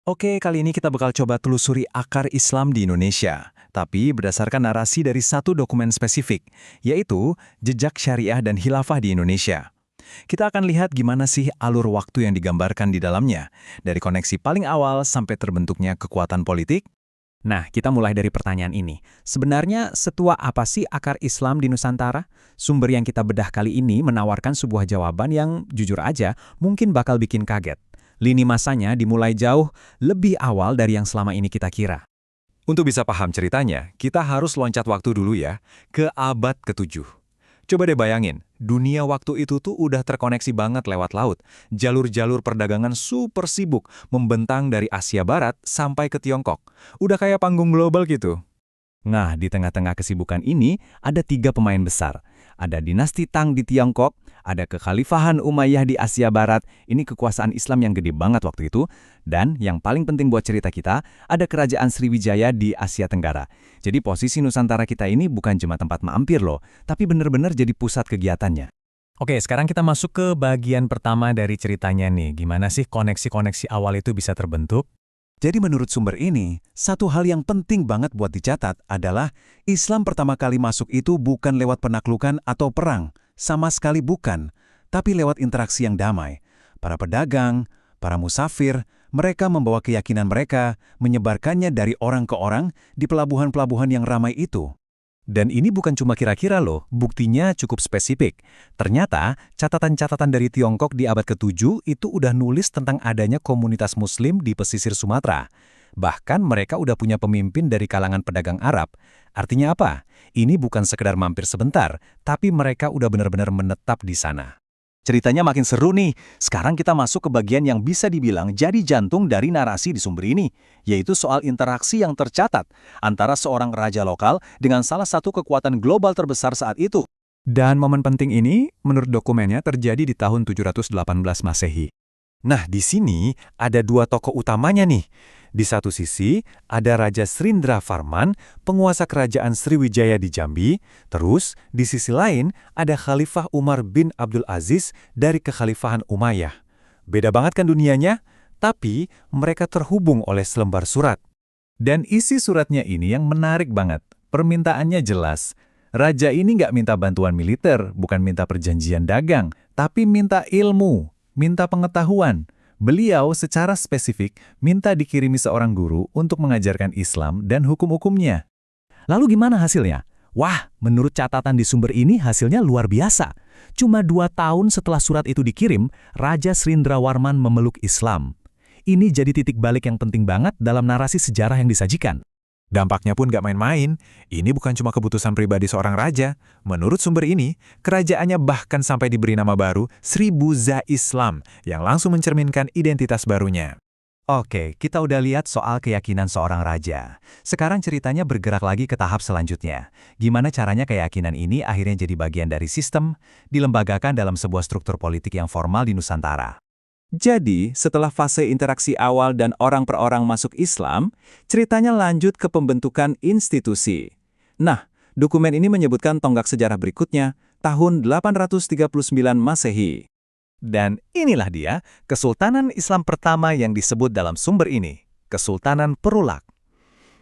Oke, kali ini kita bakal coba telusuri akar Islam di Indonesia, tapi berdasarkan narasi dari satu dokumen spesifik, yaitu Jejak Syariah dan Khilafah di Indonesia. Kita akan lihat gimana sih alur waktu yang digambarkan di dalamnya, dari koneksi paling awal sampai terbentuknya kekuatan politik. Nah, kita mulai dari pertanyaan ini. Sebenarnya, setua apa sih akar Islam di Nusantara? Sumber yang kita bedah kali ini menawarkan sebuah jawaban yang, jujur aja, mungkin bakal bikin kaget. Lini masanya dimulai jauh lebih awal dari yang selama ini kita kira. Untuk bisa paham ceritanya, kita harus loncat waktu dulu ya, ke abad ke-7. Coba deh bayangin, dunia waktu itu tuh udah terkoneksi banget lewat laut. Jalur-jalur perdagangan super sibuk, membentang dari Asia Barat sampai ke Tiongkok. Udah kayak panggung global gitu. Nah, di tengah-tengah kesibukan ini, ada tiga pemain besar. Ada dinasti Tang di Tiongkok, ada kekhalifahan Umayyah di Asia Barat, ini kekuasaan Islam yang gede banget waktu itu, dan yang paling penting buat cerita kita, ada kerajaan Sriwijaya di Asia Tenggara. Jadi posisi Nusantara kita ini bukan cuma tempat mampir loh, tapi benar-benar jadi pusat kegiatannya. Oke, sekarang kita masuk ke bagian pertama dari ceritanya nih. Gimana sih koneksi-koneksi awal itu bisa terbentuk? Jadi menurut sumber ini, satu hal yang penting banget buat dicatat adalah Islam pertama kali masuk itu bukan lewat penaklukan atau perang, sama sekali bukan, tapi lewat interaksi yang damai. Para pedagang, para musafir, mereka membawa keyakinan mereka, menyebarkannya dari orang ke orang di pelabuhan-pelabuhan yang ramai itu. Dan ini bukan cuma kira-kira loh, buktinya cukup spesifik. Ternyata, catatan-catatan dari Tiongkok di abad ke-7 itu udah nulis tentang adanya komunitas muslim di pesisir Sumatera. Bahkan mereka udah punya pemimpin dari kalangan pedagang Arab. Artinya apa? Ini bukan sekedar mampir sebentar, tapi mereka udah benar-benar menetap di sana. Ceritanya makin seru nih. Sekarang kita masuk ke bagian yang bisa dibilang jadi jantung dari narasi di sumber ini, yaitu soal interaksi yang tercatat antara seorang raja lokal dengan salah satu kekuatan global terbesar saat itu. Dan momen penting ini, menurut dokumennya, terjadi di tahun 718 Masehi. Nah, di sini ada dua tokoh utamanya nih. Di satu sisi, ada Raja Srindra Varman, penguasa kerajaan Sriwijaya di Jambi. Terus, di sisi lain, ada Khalifah Umar bin Abdul Aziz dari kekhalifahan Umayyah. Beda banget kan dunianya? Tapi, mereka terhubung oleh selembar surat. Dan isi suratnya ini yang menarik banget. Permintaannya jelas. Raja ini nggak minta bantuan militer, bukan minta perjanjian dagang, tapi minta ilmu, minta pengetahuan. Beliau secara spesifik minta dikirimi seorang guru untuk mengajarkan Islam dan hukum-hukumnya. Lalu gimana hasilnya? Wah, menurut catatan di sumber ini hasilnya luar biasa. Cuma 2 tahun setelah surat itu dikirim, Raja Srindrawarman memeluk Islam. Ini jadi titik balik yang penting banget dalam narasi sejarah yang disajikan. Dampaknya pun gak main-main. Ini bukan cuma keputusan pribadi seorang raja. Menurut sumber ini, kerajaannya bahkan sampai diberi nama baru Sribuza Islam, yang langsung mencerminkan identitas barunya. Oke, kita udah lihat soal keyakinan seorang raja. Sekarang ceritanya bergerak lagi ke tahap selanjutnya. Gimana caranya keyakinan ini akhirnya jadi bagian dari sistem, dilembagakan dalam sebuah struktur politik yang formal di Nusantara. Jadi, setelah fase interaksi awal dan orang per orang masuk Islam, ceritanya lanjut ke pembentukan institusi. Nah, dokumen ini menyebutkan tonggak sejarah berikutnya, tahun 839 Masehi. Dan inilah dia, Kesultanan Islam pertama yang disebut dalam sumber ini, Kesultanan Perulak.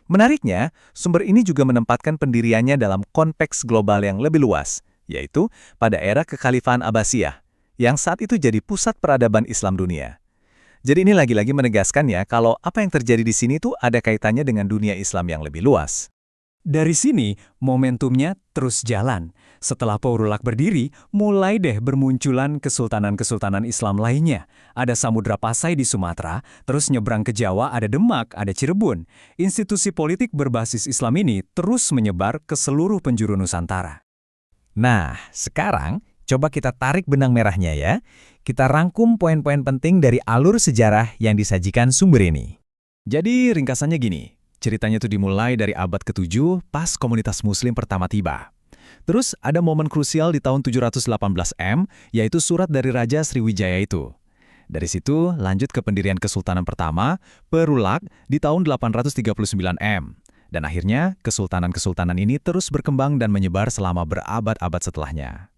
Menariknya, sumber ini juga menempatkan pendiriannya dalam konteks global yang lebih luas, yaitu pada era Kekhalifahan Abbasiyah, yang saat itu jadi pusat peradaban Islam dunia. Jadi ini lagi-lagi menegaskan ya kalau apa yang terjadi di sini tuh ada kaitannya dengan dunia Islam yang lebih luas. Dari sini, momentumnya terus jalan. Setelah Perulak berdiri, mulai deh bermunculan kesultanan-kesultanan Islam lainnya. Ada Samudra Pasai di Sumatera, terus nyebrang ke Jawa ada Demak, ada Cirebon. Institusi politik berbasis Islam ini terus menyebar ke seluruh penjuru Nusantara. Nah, sekarang coba kita tarik benang merahnya ya. Kita rangkum poin-poin penting dari alur sejarah yang disajikan sumber ini. Jadi ringkasannya gini. Ceritanya itu dimulai dari abad ke-7 pas komunitas muslim pertama tiba. Terus ada momen krusial di tahun 718 M, yaitu surat dari Raja Sriwijaya itu. Dari situ lanjut ke pendirian Kesultanan pertama, Perulak, di tahun 839 M. Dan akhirnya kesultanan-kesultanan ini terus berkembang dan menyebar selama berabad-abad setelahnya.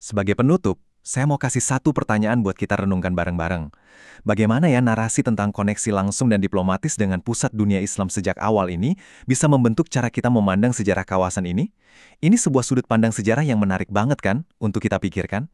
Sebagai penutup, saya mau kasih satu pertanyaan buat kita renungkan bareng-bareng. Bagaimana ya narasi tentang koneksi langsung dan diplomatis dengan pusat dunia Islam sejak awal ini bisa membentuk cara kita memandang sejarah kawasan ini? Ini sebuah sudut pandang sejarah yang menarik banget kan untuk kita pikirkan?